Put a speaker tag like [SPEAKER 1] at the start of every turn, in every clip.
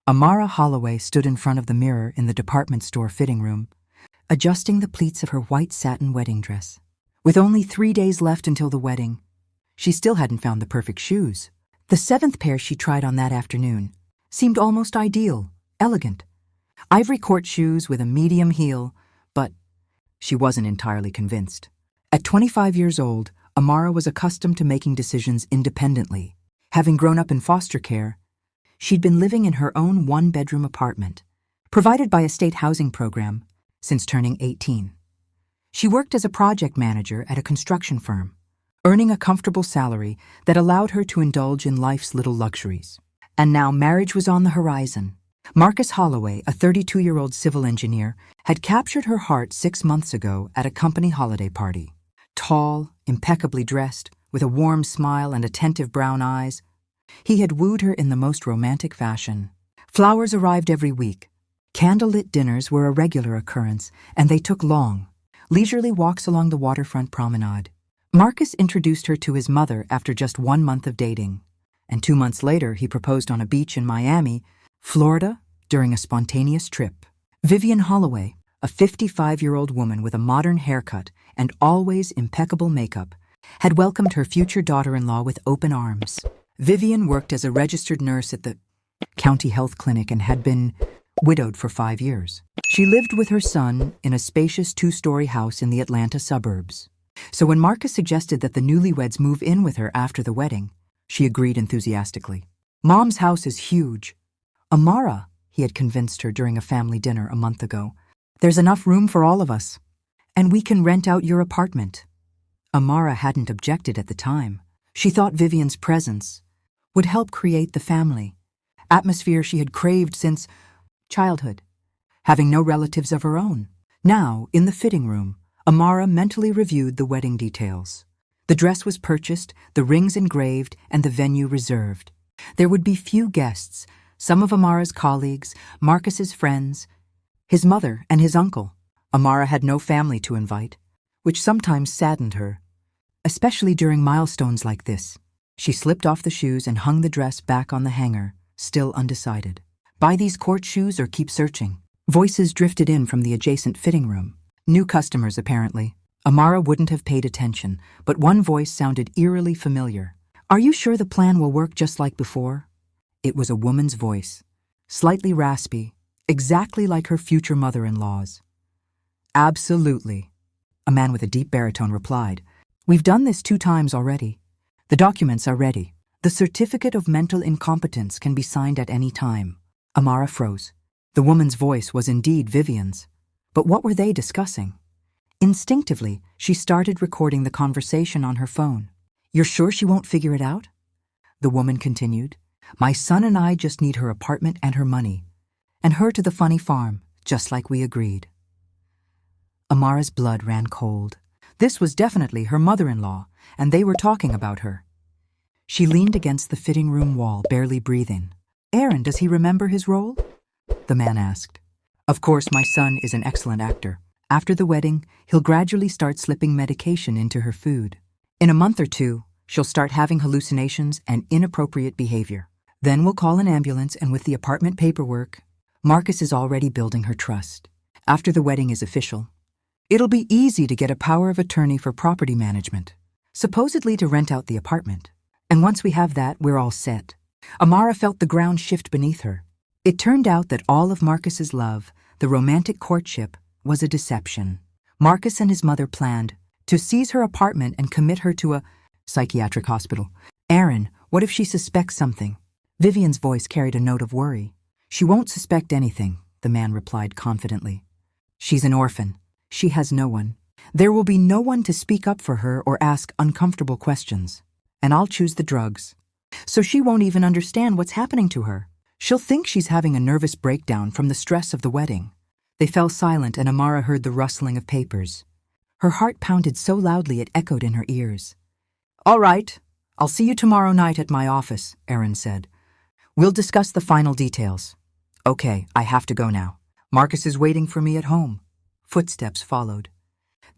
[SPEAKER 1] Amara Holloway stood in front of the mirror in the department store fitting room, adjusting the pleats of her white satin wedding dress. With only 3 days left until the wedding, she still hadn't found the perfect shoes. The 7th pair she tried on that afternoon seemed almost ideal, elegant. Ivory court shoes with a medium heel, but she wasn't entirely convinced. At 25 years old, Amara was accustomed to making decisions independently. Having grown up in foster care, she'd been living in her own one-bedroom apartment, provided by a state housing program, since turning 18. She worked as a project manager at a construction firm, earning a comfortable salary that allowed her to indulge in life's little luxuries. And now marriage was on the horizon. Marcus Holloway, a 32-year-old civil engineer, had captured her heart 6 months ago at a company holiday party. Tall, impeccably dressed, with a warm smile and attentive brown eyes, he had wooed her in the most romantic fashion. Flowers arrived every week. Candlelit dinners were a regular occurrence, and they took long, leisurely walks along the waterfront promenade. Marcus introduced her to his mother after just 1 month of dating, and 2 months later he proposed on a beach in Miami, Florida, during a spontaneous trip. Vivian Holloway, a 55-year-old woman with a modern haircut and always impeccable makeup, had welcomed her future daughter-in-law with open arms. Vivian worked as a registered nurse at the county health clinic and had been widowed for 5 years. She lived with her son in a spacious 2-story house in the Atlanta suburbs. So when Marcus suggested that the newlyweds move in with her after the wedding, she agreed enthusiastically. Mom's house is huge. Amara, he had convinced her during a family dinner a month ago, there's enough room for all of us, and we can rent out your apartment. Amara hadn't objected at the time. She thought Vivian's presence would help create the family atmosphere she had craved since childhood, having no relatives of her own. Now, in the fitting room, Amara mentally reviewed the wedding details. The dress was purchased, the rings engraved, and the venue reserved. There would be few guests, some of Amara's colleagues, Marcus's friends, his mother and his uncle. Amara had no family to invite, which sometimes saddened her, especially during milestones like this. She slipped off the shoes and hung the dress back on the hanger, still undecided. Buy these court shoes or keep searching. Voices drifted in from the adjacent fitting room. New customers, apparently. Amara wouldn't have paid attention, but one voice sounded eerily familiar. Are you sure the plan will work just like before? It was a woman's voice, slightly raspy, exactly like her future mother-in-law's. Absolutely, a man with a deep baritone replied. We've done this 2 times already. The documents are ready. The certificate of mental incompetence can be signed at any time. Amara froze. The woman's voice was indeed Vivian's. But what were they discussing? Instinctively, she started recording the conversation on her phone. You're sure she won't figure it out? The woman continued. My son and I just need her apartment and her money, and her to the funny farm, just like we agreed. Amara's blood ran cold. This was definitely her mother-in-law, and they were talking about her. She leaned against the fitting room wall, barely breathing. Aaron, does he remember his role? The man asked. Of course, my son is an excellent actor. After the wedding, he'll gradually start slipping medication into her food. In a month or 2, she'll start having hallucinations and inappropriate behavior. Then we'll call an ambulance, and with the apartment paperwork, Marcus is already building her trust. After the wedding is official, it'll be easy to get a power of attorney for property management, supposedly to rent out the apartment. And once we have that, we're all set. Amara felt the ground shift beneath her. It turned out that all of Marcus's love, the romantic courtship, was a deception. Marcus and his mother planned to seize her apartment and commit her to a psychiatric hospital. Aaron, what if she suspects something? Vivian's voice carried a note of worry. She won't suspect anything, the man replied confidently. She's an orphan. She has no one. There will be no one to speak up for her or ask uncomfortable questions. And I'll choose the drugs. So she won't even understand what's happening to her. She'll think she's having a nervous breakdown from the stress of the wedding. They fell silent, and Amara heard the rustling of papers. Her heart pounded so loudly it echoed in her ears. All right, I'll see you tomorrow night at my office, Aaron said. We'll discuss the final details. Okay, I have to go now. Marcus is waiting for me at home. Footsteps followed.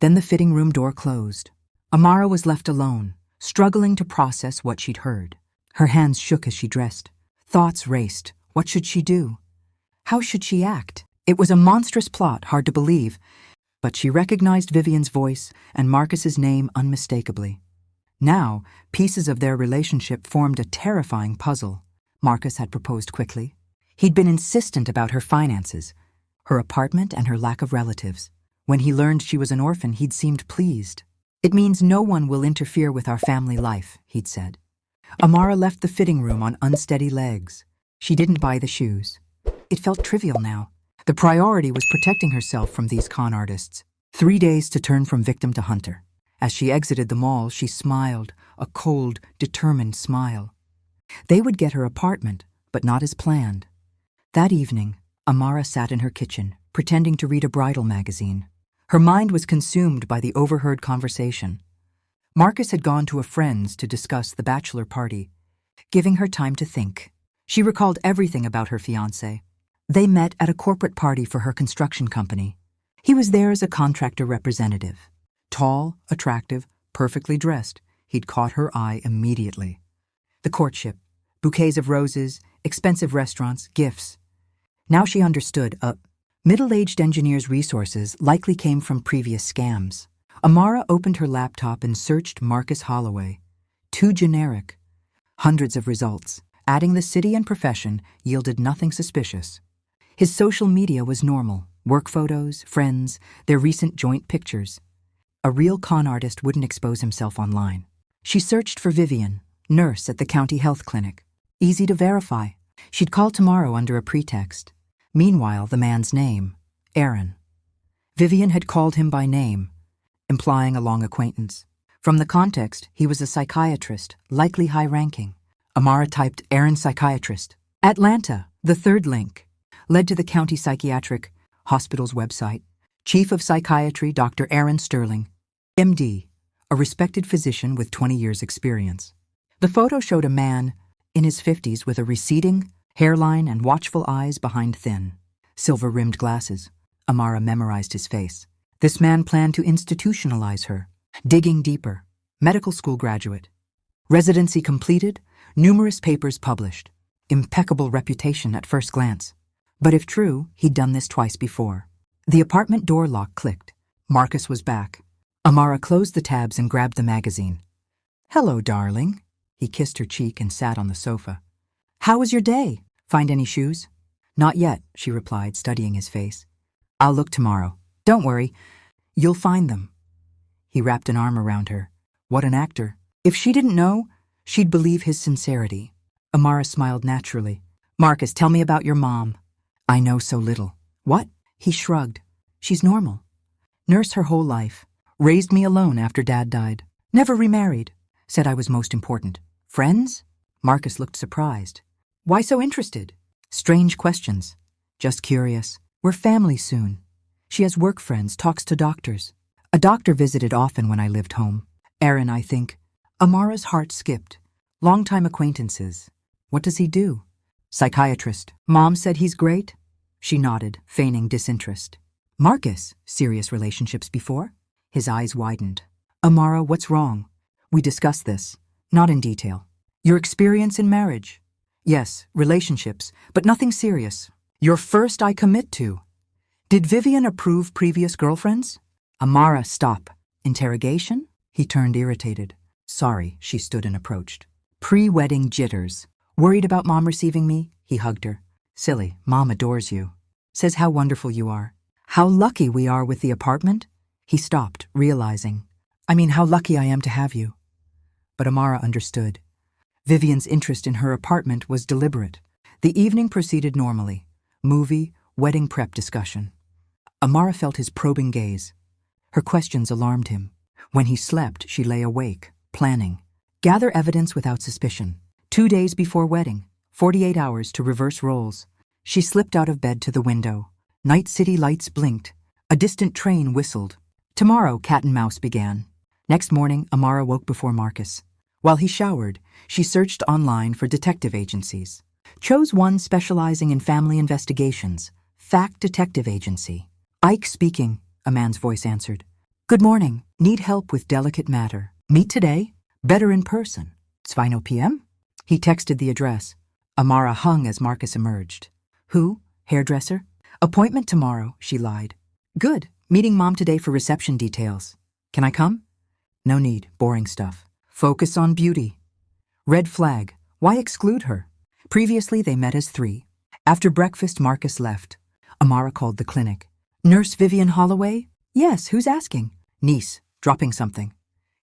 [SPEAKER 1] Then the fitting room door closed. Amara was left alone, struggling to process what she'd heard. Her hands shook as she dressed. Thoughts raced. What should she do? How should she act? It was a monstrous plot, hard to believe, but she recognized Vivian's voice and Marcus's name unmistakably. Now, pieces of their relationship formed a terrifying puzzle. Marcus had proposed quickly. He'd been insistent about her finances, her apartment, and her lack of relatives. When he learned she was an orphan, he'd seemed pleased. "It means no one will interfere with our family life," he'd said. Amara left the fitting room on unsteady legs. She didn't buy the shoes. It felt trivial now. The priority was protecting herself from these con artists. 3 days to turn from victim to hunter. As she exited the mall, she smiled, a cold, determined smile. They would get her apartment, but not as planned. That evening, Amara sat in her kitchen, pretending to read a bridal magazine. Her mind was consumed by the overheard conversation. Marcus had gone to a friend's to discuss the bachelor party, giving her time to think. She recalled everything about her fiancé. They met at a corporate party for her construction company. He was there as a contractor representative. Tall, attractive, perfectly dressed, he'd caught her eye immediately. The courtship, bouquets of roses, expensive restaurants, gifts. Now she understood. Middle-aged engineer's resources likely came from previous scams. Amara opened her laptop and searched Marcus Holloway. Too generic. Hundreds of results. Adding the city and profession yielded nothing suspicious. His social media was normal. Work photos, friends, their recent joint pictures. A real con artist wouldn't expose himself online. She searched for Vivian, nurse at the county health clinic. Easy to verify. She'd call tomorrow under a pretext. Meanwhile, the man's name, Aaron. Vivian had called him by name, implying a long acquaintance. From the context, he was a psychiatrist, likely high-ranking. Amara typed Aaron psychiatrist. Atlanta, the third link, led to the county psychiatric hospital's website. Chief of Psychiatry, Dr. Aaron Sterling, MD, a respected physician with 20 years' experience. The photo showed a man in his 50s with a receding hairline and watchful eyes behind thin, silver-rimmed glasses. Amara memorized his face. This man planned to institutionalize her. Digging deeper. Medical school graduate. Residency completed. Numerous papers published. Impeccable reputation at first glance. But if true, he'd done this twice before. The apartment door lock clicked. Marcus was back. Amara closed the tabs and grabbed the magazine. "Hello, darling." He kissed her cheek and sat on the sofa. "How was your day? Find any shoes?" "Not yet," she replied, studying his face. "I'll look tomorrow. Don't worry. You'll find them." He wrapped an arm around her. What an actor. If she didn't know, she'd believe his sincerity. Amara smiled naturally. "Marcus, tell me about your mom." "I know so little." "What?" He shrugged. "She's normal. Nursed her whole life. Raised me alone after Dad died. Never remarried. Said I was most important. Friends?" Marcus looked surprised. "Why so interested?" "Strange questions. Just curious. We're family soon. She has work friends, talks to doctors. A doctor visited often when I lived home. Aaron, I think." Amara's heart skipped. "Long-time acquaintances. What does he do?" "Psychiatrist. Mom said he's great?" She nodded, feigning disinterest. "Marcus, serious relationships before?" His eyes widened. "Amara, what's wrong? We discussed this. Not in detail. Your experience in marriage?" "Yes, relationships, but nothing serious. Your first I commit to." "Did Vivian approve previous girlfriends?" "Amara, stop." "Interrogation?" He turned irritated. "Sorry," she stood and approached. "Pre-wedding jitters. Worried about Mom receiving me?" He hugged her. "Silly, Mom adores you. Says how wonderful you are. How lucky we are with the apartment?" He stopped, realizing. How lucky I am to have you." But Amara understood. Vivian's interest in her apartment was deliberate. The evening proceeded normally. Movie, wedding prep discussion. Amara felt his probing gaze. Her questions alarmed him. When he slept, she lay awake, planning. Gather evidence without suspicion. 2 days before wedding, 48 hours to reverse roles. She slipped out of bed to the window. Night city lights blinked. A distant train whistled. Tomorrow, cat and mouse began. Next morning, Amara woke before Marcus. While he showered, she searched online for detective agencies. Chose one specializing in family investigations, Fact Detective Agency. "Ike speaking," a man's voice answered. "Good morning. Need help with delicate matter. Meet today? Better in person. 2 p.m.? He texted the address. Amara hung as Marcus emerged. Who? Hairdresser? Appointment tomorrow, she lied. Good. Meeting Mom today for reception details. Can I come? No need. Boring stuff. Focus on beauty. Red flag. Why exclude her? Previously, they met as 3. After breakfast, Marcus left. Amara called the clinic. Nurse Vivian Holloway? Yes, who's asking? Niece, dropping something.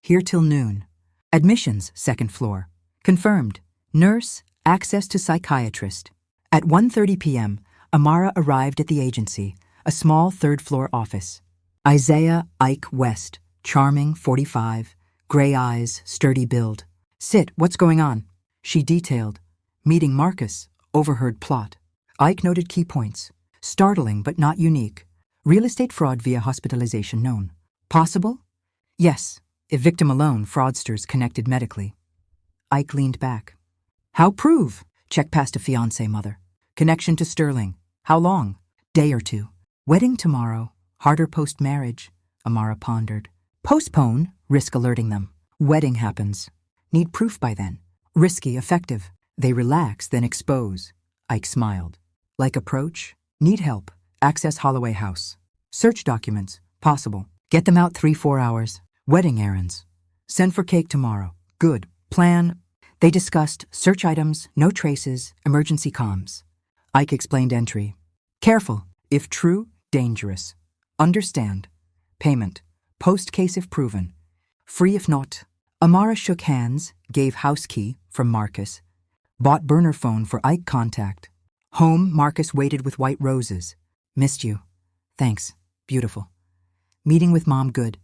[SPEAKER 1] Here till noon. Admissions, 2nd floor. Confirmed. Nurse, access to psychiatrist. At 1:30 p.m., Amara arrived at the agency, a small 3rd-floor office. Isaiah Ike West, charming, 45, gray eyes, sturdy build. Sit, what's going on? She detailed. Meeting Marcus, overheard plot. Ike noted key points. Startling but not unique. Real estate fraud via hospitalization known. Possible? Yes, if victim alone, fraudsters connected medically. Ike leaned back. How prove? Check past a fiancé mother. Connection to Sterling. How long? Day or 2. Wedding tomorrow. Harder post-marriage, Amara pondered. Postpone, risk alerting them. Wedding happens. Need proof by then. Risky, effective. They relax, then expose. Ike smiled. Like approach? Need help. Access Holloway House. Search documents. Possible. Get them out 3-4 hours. Wedding errands. Send for cake tomorrow. Good. Plan. They discussed search items, no traces, emergency comms. Ike explained entry. Careful. If true, dangerous. Understand. Payment. Post case if proven. Free if not. Amara shook hands, gave house key from Marcus. Bought burner phone for Ike contact. Home, Marcus waited with white roses. Missed you. Thanks. Beautiful. Meeting with Mom good.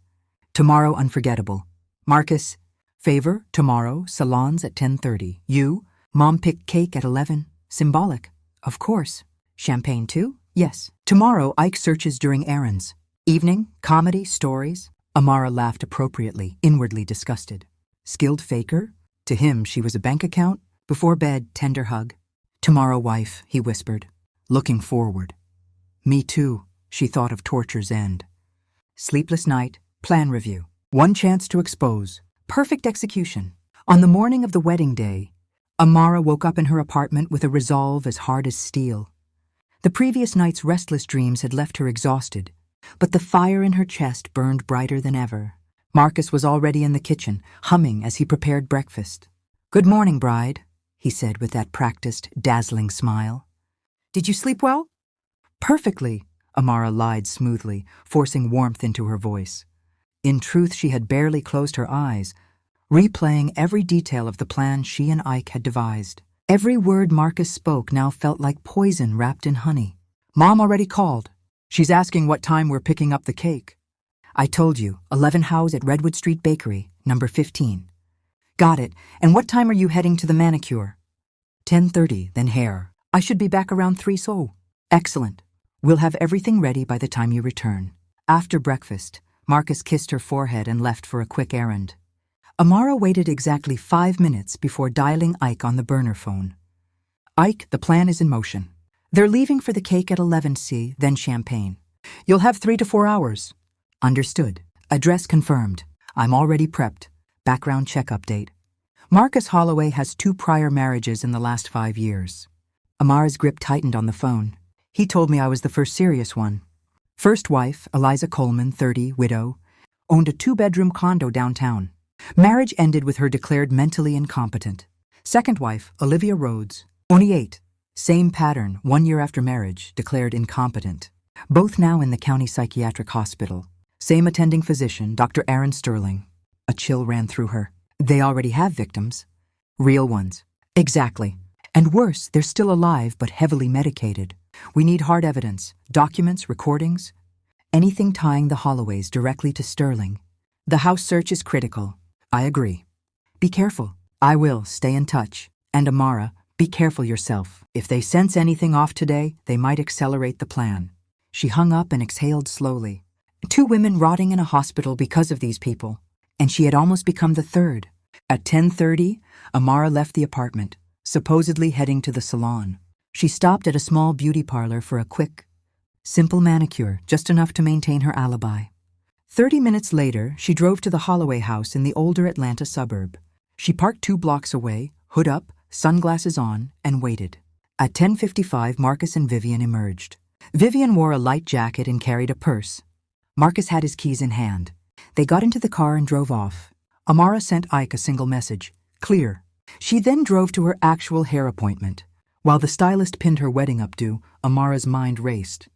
[SPEAKER 1] Tomorrow unforgettable. Marcus, favor, tomorrow, salons at 10:30. You, Mom picked cake at 11. Symbolic. Of course. Champagne too? Yes. Tomorrow, Ike searches during errands. Evening, comedy, stories. Amara laughed appropriately, inwardly disgusted. Skilled faker? To him, she was a bank account. Before bed, tender hug. Tomorrow, wife, he whispered. Looking forward. Me too, she thought of torture's end. Sleepless night, plan review. One chance to expose. Perfect execution. On the morning of the wedding day, Amara woke up in her apartment with a resolve as hard as steel. The previous night's restless dreams had left her exhausted, but the fire in her chest burned brighter than ever. Marcus was already in the kitchen, humming as he prepared breakfast. Good morning, bride, he said with that practiced, dazzling smile. Did you sleep well? Perfectly, Amara lied smoothly, forcing warmth into her voice. In truth, she had barely closed her eyes, replaying every detail of the plan she and Ike had devised. Every word Marcus spoke now felt like poison wrapped in honey. Mom already called. She's asking what time we're picking up the cake. I told you, 11 House at Redwood Street Bakery, number 15. Got it. And what time are you heading to the manicure? 10:30, then hair. I should be back around 3 so. Excellent. We'll have everything ready by the time you return. After breakfast, Marcus kissed her forehead and left for a quick errand. Amara waited exactly 5 minutes before dialing Ike on the burner phone. Ike, the plan is in motion. They're leaving for the cake at 11C, then champagne. You'll have 3 to 4 hours. Understood. Address confirmed. I'm already prepped. Background check update. Marcus Holloway has 2 prior marriages in the last 5 years. Amara's grip tightened on the phone. He told me I was the first serious one. First wife, Eliza Coleman, 30, widow, owned a 2-bedroom condo downtown. Marriage ended with her declared mentally incompetent. Second wife, Olivia Rhodes, only 8. Same pattern, 1 year after marriage, declared incompetent. Both now in the county psychiatric hospital. Same attending physician, Dr. Aaron Sterling. A chill ran through her. They already have victims. Real ones. Exactly. And worse, they're still alive but heavily medicated. We need hard evidence, documents, recordings, anything tying the Holloways directly to Sterling. The house search is critical. I agree. Be careful. I will. Stay in touch. And Amara, be careful yourself. If they sense anything off today, they might accelerate the plan. She hung up and exhaled slowly. 2 women rotting in a hospital because of these people. And she had almost become the 3rd. At 10:30, Amara left the apartment, supposedly heading to the salon. She stopped at a small beauty parlor for a quick, simple manicure, just enough to maintain her alibi. 30 minutes later, she drove to the Holloway house in the older Atlanta suburb. She parked 2 blocks away, hood up, sunglasses on, and waited. At 10:55, Marcus and Vivian emerged. Vivian wore a light jacket and carried a purse. Marcus had his keys in hand. They got into the car and drove off. Amara sent Ike a single message, clear. She then drove to her actual hair appointment. While the stylist pinned her wedding updo, Amara's mind raced.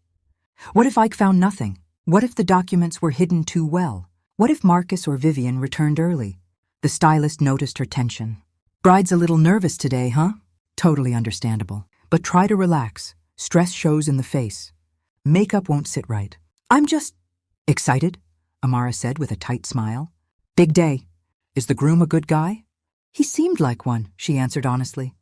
[SPEAKER 1] What if Ike found nothing? What if the documents were hidden too well? What if Marcus or Vivian returned early? The stylist noticed her tension. Bride's a little nervous today, huh? Totally understandable. But try to relax. Stress shows in the face. Makeup won't sit right. I'm just excited, Amara said with a tight smile. Big day. Is the groom a good guy? He seemed like one, she answered honestly.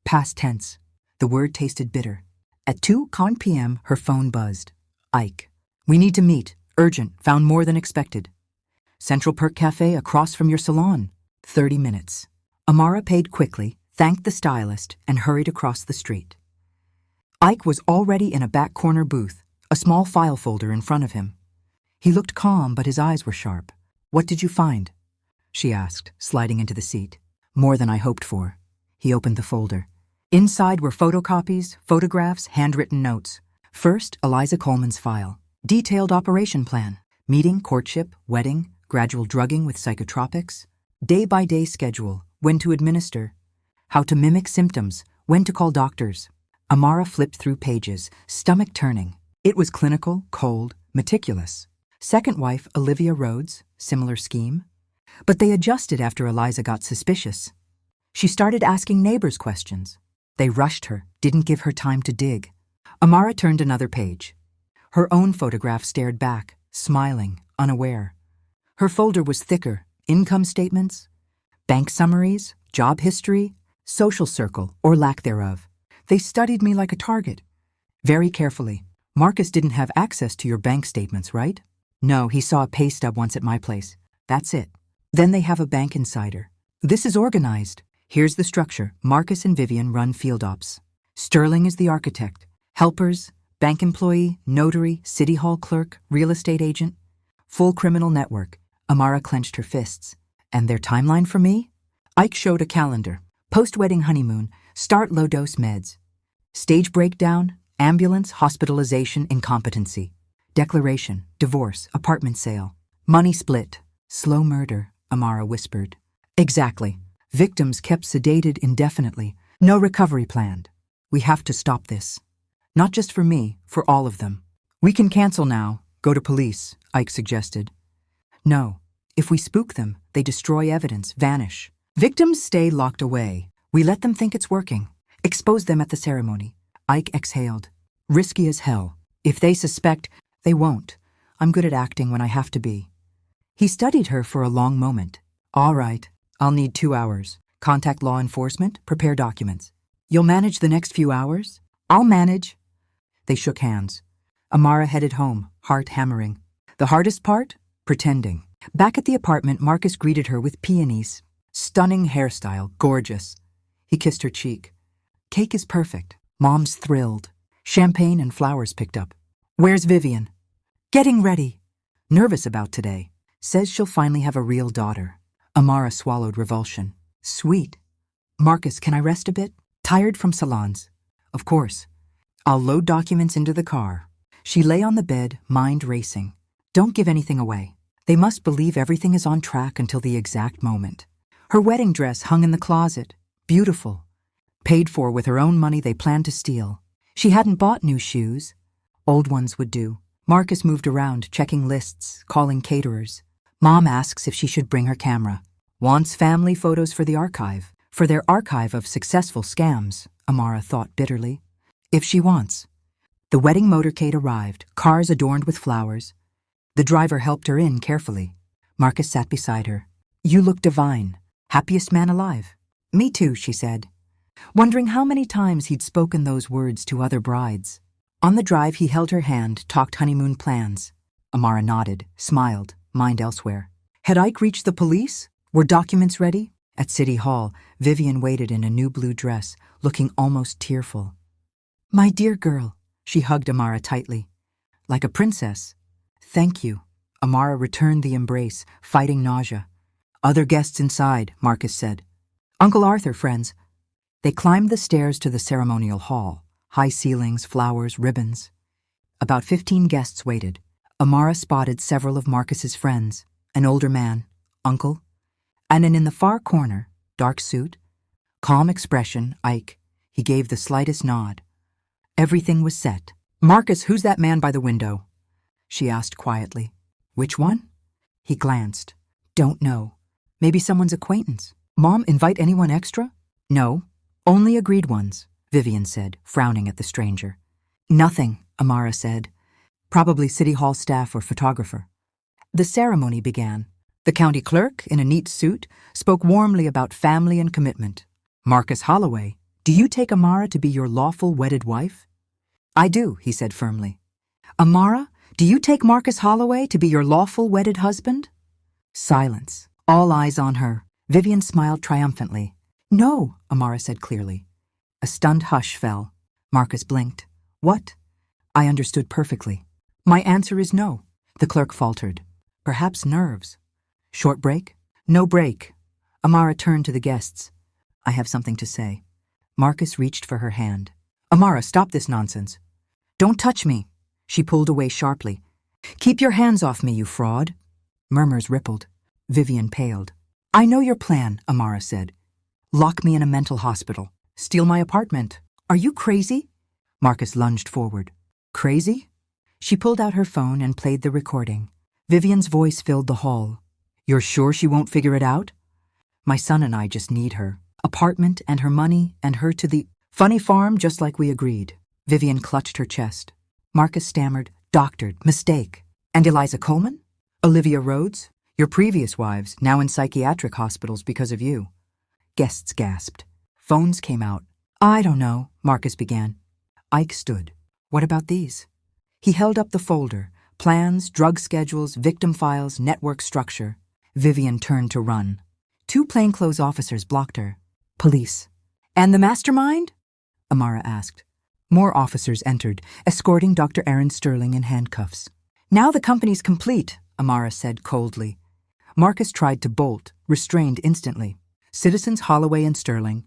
[SPEAKER 1] Past tense. The word tasted bitter. At 2:00 p.m., her phone buzzed. Ike. We need to meet. Urgent. Found more than expected. Central Perk Cafe across from your salon. 30 minutes. Amara paid quickly, thanked the stylist, and hurried across the street. Ike was already in a back corner booth, a small file folder in front of him. He looked calm, but his eyes were sharp. What did you find? She asked, sliding into the seat. More than I hoped for. He opened the folder. Inside were photocopies, photographs, handwritten notes. First, Eliza Coleman's file. Detailed operation plan. Meeting, courtship, wedding, gradual drugging with psychotropics. Day-by-day schedule. When to administer. How to mimic symptoms. When to call doctors. Amara flipped through pages, stomach turning. It was clinical, cold, meticulous. Second wife, Olivia Rhodes, similar scheme. But they adjusted after Eliza got suspicious. She started asking neighbors questions. They rushed her, didn't give her time to dig. Amara turned another page. Her own photograph stared back, smiling, unaware. Her folder was thicker, income statements, bank summaries, job history, social circle, or lack thereof. They studied me like a target. Very carefully. Marcus didn't have access to your bank statements, right? No, he saw a pay stub once at my place. That's it. Then they have a bank insider. This is organized. Here's the structure. Marcus and Vivian run field ops. Sterling is the architect. Helpers, bank employee, notary, city hall clerk, real estate agent. Full criminal network. Amara clenched her fists. And their timeline for me? Ike showed a calendar. Post-wedding honeymoon. Start low-dose meds. Stage breakdown. Ambulance, hospitalization, incompetency. Declaration, divorce, apartment sale. Money split. Slow murder, Amara whispered. Exactly. Victims kept sedated indefinitely. No recovery planned. We have to stop this. Not just for me, for all of them. We can cancel now. Go to police, Ike suggested. No. If we spook them, they destroy evidence, vanish. Victims stay locked away. We let them think it's working. Expose them at the ceremony. Ike exhaled. Risky as hell. If they suspect, they won't. I'm good at acting when I have to be. He studied her for a long moment. All right, I'll need 2 hours. Contact law enforcement, prepare documents. You'll manage the next few hours? I'll manage. They shook hands. Amara headed home, heart hammering. The hardest part? Pretending. Back at the apartment, Marcus greeted her with peonies. Stunning hairstyle, gorgeous. He kissed her cheek. Cake is perfect. Mom's thrilled. Champagne and flowers picked up. Where's Vivian? Getting ready. Nervous about today. Says she'll finally have a real daughter. Amara swallowed revulsion. Sweet. Marcus, can I rest a bit? Tired from salons. Of course. I'll load documents into the car. She lay on the bed, mind racing. Don't give anything away. They must believe everything is on track until the exact moment. Her wedding dress hung in the closet. Beautiful. Paid for with her own money they planned to steal. She hadn't bought new shoes. Old ones would do. Marcus moved around, checking lists, calling caterers. Mom asks if she should bring her camera. Wants family photos for the archive. For their archive of successful scams, Amara thought bitterly. If she wants. The wedding motorcade arrived, cars adorned with flowers. The driver helped her in carefully. Marcus sat beside her. You look divine. Happiest man alive. Me too, she said, wondering how many times he'd spoken those words to other brides. On the drive, he held her hand, talked honeymoon plans. Amara nodded, smiled, mind elsewhere. Had Ike reached the police? Were documents ready? At City Hall, Vivian waited in a new blue dress, looking almost tearful. My dear girl, she hugged Amara tightly. Like a princess. Thank you. Amara returned the embrace, fighting nausea. Other guests inside, Marcus said. Uncle Arthur, friends. They climbed the stairs to the ceremonial hall, high ceilings, flowers, ribbons. About 15 guests waited. Amara spotted several of Marcus's friends, an older man, uncle, and in the far corner, dark suit, calm expression, Ike. He gave the slightest nod. Everything was set. "Marcus, who's that man by the window?" she asked quietly. "Which one?" He glanced. "Don't know. Maybe someone's acquaintance. Mom, invite anyone extra?" "No, only agreed ones," Vivian said, frowning at the stranger. "Nothing," Amara said. "Probably City Hall staff or photographer." The ceremony began. The county clerk, in a neat suit, spoke warmly about family and commitment. "Marcus Holloway, do you take Amara to be your lawful wedded wife?" "I do," he said firmly. "Amara, do you take Marcus Holloway to be your lawful wedded husband?" Silence. All eyes on her. Vivian smiled triumphantly. "No," Amara said clearly. A stunned hush fell. Marcus blinked. "What?" "I understood perfectly." "My answer is no," the clerk faltered. "Perhaps nerves." "Short break?" "No break." Amara turned to the guests. "I have something to say." Marcus reached for her hand. "Amara, stop this nonsense." "Don't touch me." She pulled away sharply. "Keep your hands off me, you fraud." Murmurs rippled. Vivian paled. "I know your plan," Amara said. "Lock me in a mental hospital. Steal my apartment. Are you crazy?" Marcus lunged forward. "Crazy?" She pulled out her phone and played the recording. Vivian's voice filled the hall. "You're sure she won't figure it out?" "My son and I just need her. Apartment and her money and her to the funny farm just like we agreed." Vivian clutched her chest. Marcus stammered, "Doctored, mistake. And Eliza Coleman? Olivia Rhodes? Your previous wives, now in psychiatric hospitals because of you." Guests gasped. Phones came out. "I don't know," Marcus began. Ike stood. "What about these?" He held up the folder. Plans, drug schedules, victim files, network structure. Vivian turned to run. 2 plainclothes officers blocked her. "Police." "And the mastermind?" Amara asked. More officers entered, escorting Dr. Aaron Sterling in handcuffs. "Now the company's complete," Amara said coldly. Marcus tried to bolt, restrained instantly. "Citizens Holloway and Sterling,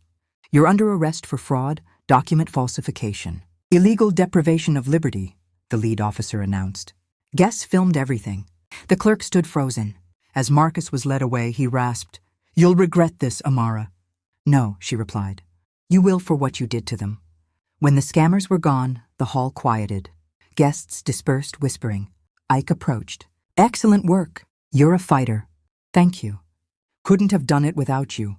[SPEAKER 1] you're under arrest for fraud, document falsification, illegal deprivation of liberty," the lead officer announced. Guests filmed everything. The clerk stood frozen. As Marcus was led away, he rasped, "You'll regret this, Amara." "No," she replied. "You will for what you did to them." When the scammers were gone, the hall quieted. Guests dispersed, whispering. Ike approached. "Excellent work. You're a fighter." "Thank you." "Couldn't have done it without you."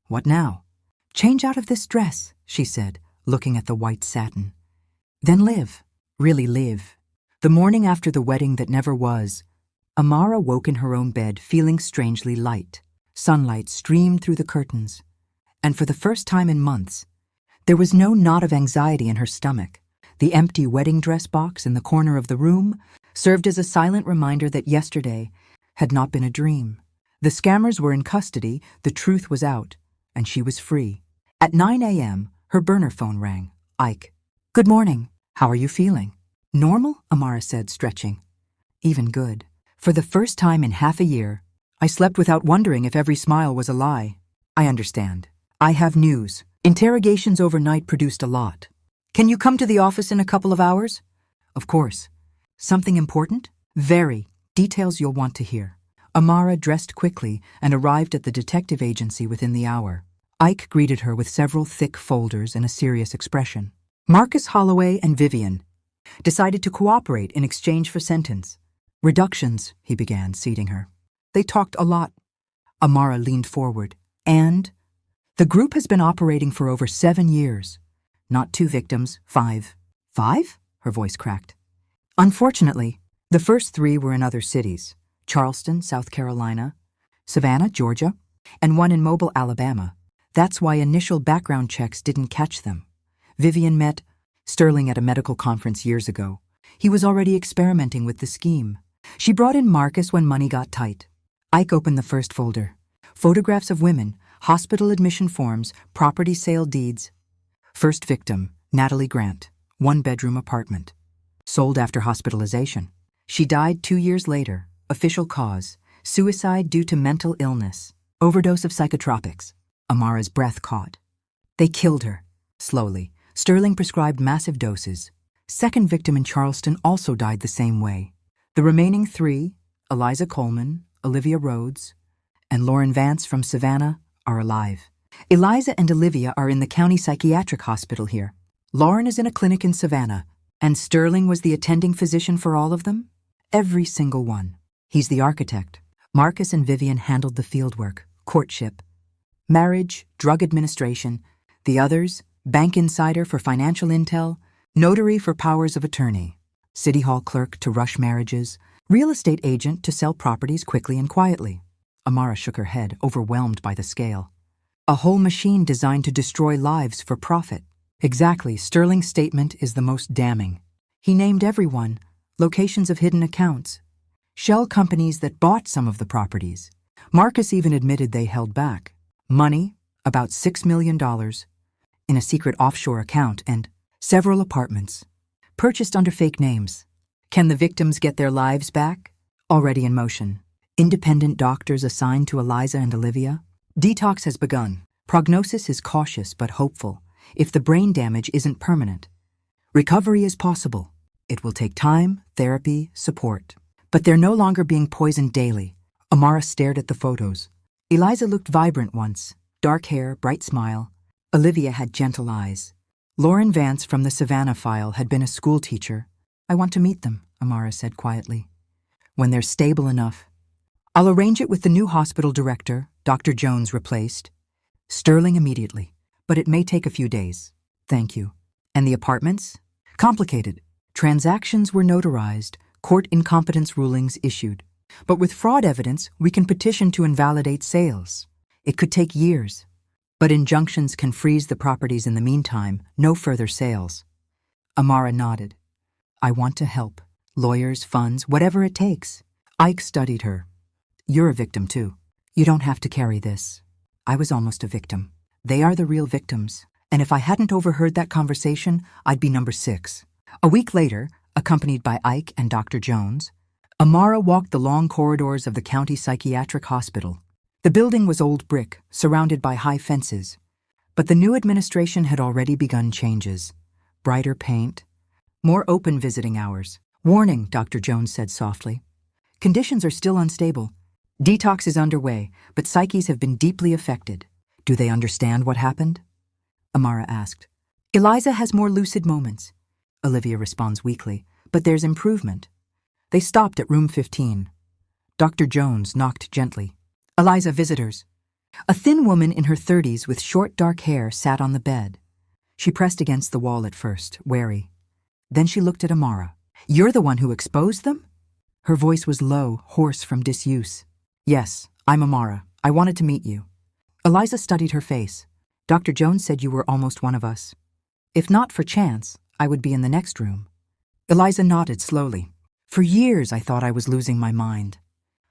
[SPEAKER 1] "What now?" "Change out of this dress," she said, looking at the white satin. "Then live. Really live." The morning after the wedding that never was, Amara woke in her own bed feeling strangely light. Sunlight streamed through the curtains. And for the first time in months, there was no knot of anxiety in her stomach. The empty wedding dress box in the corner of the room served as a silent reminder that yesterday had not been a dream. The scammers were in custody, the truth was out, and she was free. At 9 a.m., her burner phone rang. Ike. "Good morning. How are you feeling?" "Normal," Amara said, stretching. "Even good. For the first time in half a year, I slept without wondering if every smile was a lie." "I understand. I have news. Interrogations overnight produced a lot. Can you come to the office in a couple of hours?" "Of course." "Something important?" "Very. Details you'll want to hear." Amara dressed quickly and arrived at the detective agency within the hour. Ike greeted her with several thick folders and a serious expression. Marcus Holloway and Vivian decided to cooperate in exchange for sentence. "Reductions," he began, seating her. "They talked a lot." Amara leaned forward. "And?" "The group has been operating for over 7 years. Not 2 victims, 5. 5? Her voice cracked. "Unfortunately, the first 3 were in other cities. Charleston, South Carolina, Savannah, Georgia, and one in Mobile, Alabama. That's why initial background checks didn't catch them. Vivian met Sterling at a medical conference years ago. He was already experimenting with the scheme. She brought in Marcus when money got tight." Ike opened the first folder. Photographs of women, hospital admission forms, property sale deeds. First victim, Natalie Grant, 1-bedroom apartment. Sold after hospitalization. She died 2 years later. Official cause, suicide due to mental illness. Overdose of psychotropics. Amara's breath caught. They killed her. Slowly, Sterling prescribed massive doses. Second victim in Charleston also died the same way. The remaining three, Eliza Coleman, Olivia Rhodes, and Lauren Vance from Savannah, are alive. Eliza and Olivia are in the county psychiatric hospital here. Lauren is in a clinic in Savannah, and Sterling was the attending physician for all of them? Every single one. He's the architect. Marcus and Vivian handled the fieldwork, courtship, marriage, drug administration. The others, bank insider for financial intel, notary for powers of attorney, city hall clerk to rush marriages, real estate agent to sell properties quickly and quietly. Amara shook her head, overwhelmed by the scale. A whole machine designed to destroy lives for profit. Exactly, Sterling's statement is the most damning. He named everyone, locations of hidden accounts, shell companies that bought some of the properties. Marcus even admitted they held back money, about $6 million, in a secret offshore account, and several apartments, purchased under fake names. Can the victims get their lives back? Already in motion. Independent doctors assigned to Eliza and Olivia. Detox has begun. Prognosis is cautious but hopeful, if the brain damage isn't permanent. Recovery is possible. It will take time, therapy, support. But they're no longer being poisoned daily. Amara stared at the photos. Eliza looked vibrant once. Dark hair, bright smile. Olivia had gentle eyes. Lauren Vance from the Savannah file had been a school teacher. I want to meet them, Amara said quietly. When they're stable enough. I'll arrange it with the new hospital director, Dr. Jones replaced. Sterling immediately, but it may take a few days. Thank you. And the apartments? Complicated. Transactions were notarized, court incompetence rulings issued. But with fraud evidence, we can petition to invalidate sales. It could take years. But injunctions can freeze the properties in the meantime, no further sales. Amara nodded. I want to help. Lawyers, funds, whatever it takes. Ike studied her. You're a victim too. You don't have to carry this. I was almost a victim. They are the real victims. And if I hadn't overheard that conversation, I'd be number 6. A week later, accompanied by Ike and Dr. Jones, Amara walked the long corridors of the county psychiatric hospital. The building was old brick, surrounded by high fences. But the new administration had already begun changes. Brighter paint, more open visiting hours. Warning, Dr. Jones said softly. Conditions are still unstable. Detox is underway, but psyches have been deeply affected. Do they understand what happened? Amara asked. Eliza has more lucid moments. Olivia responds weakly, but there's improvement. They stopped at room 15. Dr. Jones knocked gently. Eliza, visitors. A thin woman in her 30s with short dark hair sat on the bed. She pressed against the wall at first, wary. Then she looked at Amara. You're the one who exposed them? Her voice was low, hoarse from disuse. Yes, I'm Amara. I wanted to meet you. Eliza studied her face. Dr. Jones said you were almost one of us. If not for chance, I would be in the next room. Eliza nodded slowly. For years I thought I was losing my mind.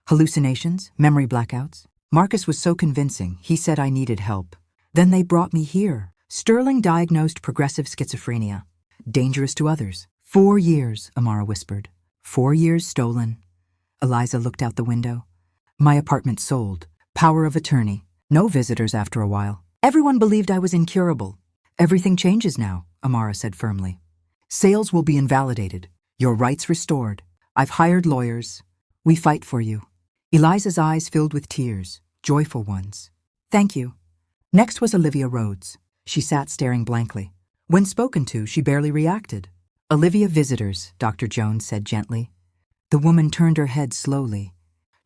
[SPEAKER 1] Hallucinations, memory blackouts. Marcus was so convincing, he said I needed help. Then they brought me here. Sterling diagnosed progressive schizophrenia. Dangerous to others. 4 years, Amara whispered. 4 years stolen. Eliza looked out the window. My apartment sold. Power of attorney. No visitors after a while. Everyone believed I was incurable. Everything changes now, Amara said firmly. Sales will be invalidated. Your rights restored. I've hired lawyers. We fight for you. Eliza's eyes filled with tears, joyful ones. Thank you. Next was Olivia Rhodes. She sat staring blankly. When spoken to, she barely reacted. Olivia, visitors, Dr. Jones said gently. The woman turned her head slowly.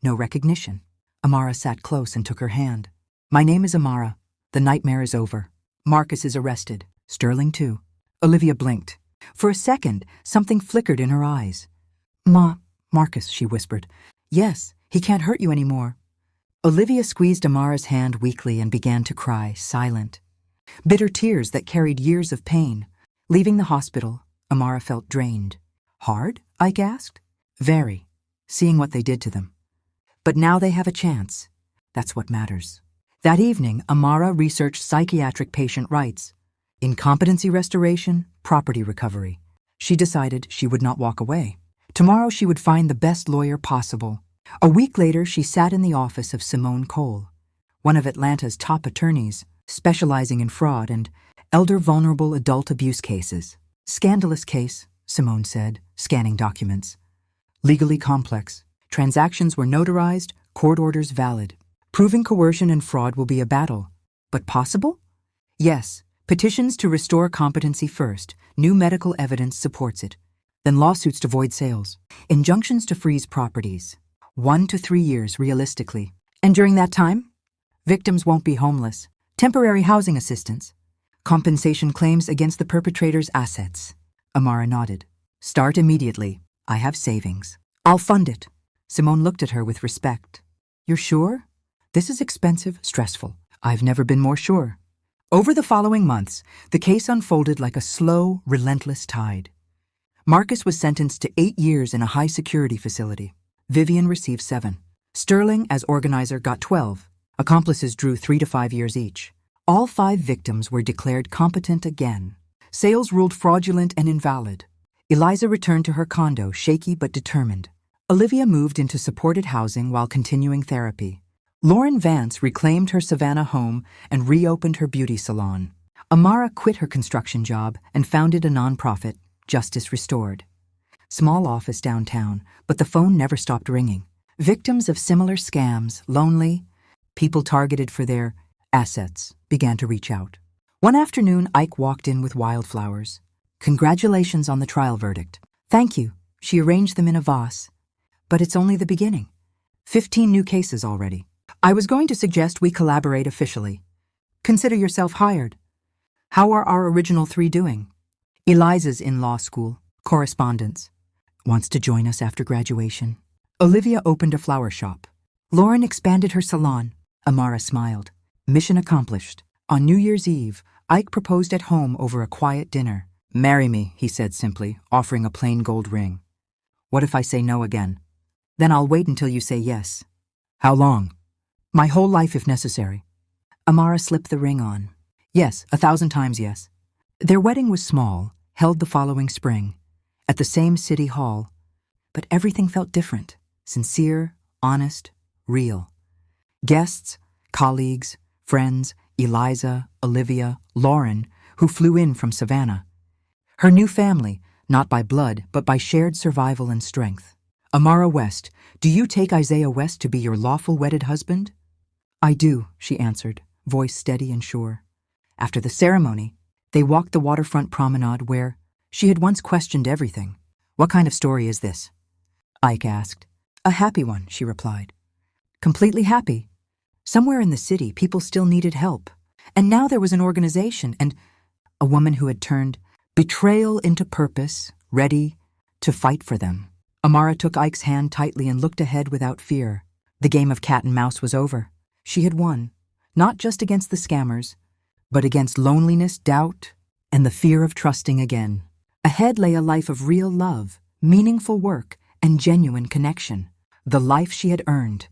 [SPEAKER 1] No recognition. Amara sat close and took her hand. My name is Amara. The nightmare is over. Marcus is arrested. Sterling too. Olivia blinked. For a second, something flickered in her eyes. Marcus, she whispered. Yes, he can't hurt you anymore. Olivia squeezed Amara's hand weakly and began to cry, silent. Bitter tears that carried years of pain. Leaving the hospital, Amara felt drained. Hard? Ike asked. Very, seeing what they did to them. But now they have a chance. That's what matters. That evening, Amara researched psychiatric patient rights. Incompetency restoration, property recovery. She decided she would not walk away. Tomorrow she would find the best lawyer possible. A week later, she sat in the office of Simone Cole, one of Atlanta's top attorneys. specializing in fraud and elder vulnerable adult abuse cases. Scandalous case, Simone said, scanning documents. Legally complex. Transactions were notarized, court orders valid. Proving coercion and fraud will be a battle. But possible? Yes. Petitions to restore competency first. New medical evidence supports it. Then lawsuits to void sales. Injunctions to freeze properties. 1 to 3 years, realistically. And during that time, victims won't be homeless. Temporary housing assistance. Compensation claims against the perpetrator's assets. Amara nodded. Start immediately. I have savings. I'll fund it. Simone looked at her with respect. You're sure? This is expensive, stressful. I've never been more sure. Over the following months, the case unfolded like a slow, relentless tide. Marcus was sentenced to 8 years in a high-security facility. Vivian received 7. Sterling, as organizer, got 12. Accomplices drew 3 to 5 years each. All 5 victims were declared competent again. Sales ruled fraudulent and invalid. Eliza returned to her condo, shaky but determined. Olivia moved into supported housing while continuing therapy. Lauren Vance reclaimed her Savannah home and reopened her beauty salon. Amara quit her construction job and founded a nonprofit, Justice Restored. Small office downtown, but the phone never stopped ringing. Victims of similar scams, lonely, people targeted for their assets, began to reach out. One afternoon, Ike walked in with wildflowers. Congratulations on the trial verdict. Thank you. She arranged them in a vase. But it's only the beginning. 15 new cases already. I was going to suggest we collaborate officially. Consider yourself hired. How are our original 3 doing? Eliza's in law school, correspondence. Wants to join us after graduation. Olivia opened a flower shop. Lauren expanded her salon. Amara smiled. Mission accomplished. On New Year's Eve, Ike proposed at home over a quiet dinner. Marry me, he said simply, offering a plain gold ring. What if I say no again? Then I'll wait until you say yes. How long? My whole life if necessary. Amara slipped the ring on. Yes, 1,000 times yes. Their wedding was small, held the following spring, at the same city hall. But everything felt different, sincere, honest, real. Guests, colleagues, friends, Eliza, Olivia, Lauren, who flew in from Savannah. Her new family, not by blood, but by shared survival and strength. Amara West, do you take Isaiah West to be your lawful wedded husband? I do, she answered, voice steady and sure. After the ceremony, they walked the waterfront promenade where she had once questioned everything. What kind of story is this? Ike asked. A happy one, she replied. Completely happy. Somewhere in the city, people still needed help. And now there was an organization and a woman who had turned betrayal into purpose, ready to fight for them. Amara took Ike's hand tightly and looked ahead without fear. The game of cat and mouse was over. She had won, not just against the scammers, but against loneliness, doubt, and the fear of trusting again. Ahead lay a life of real love, meaningful work, and genuine connection. The life she had earned.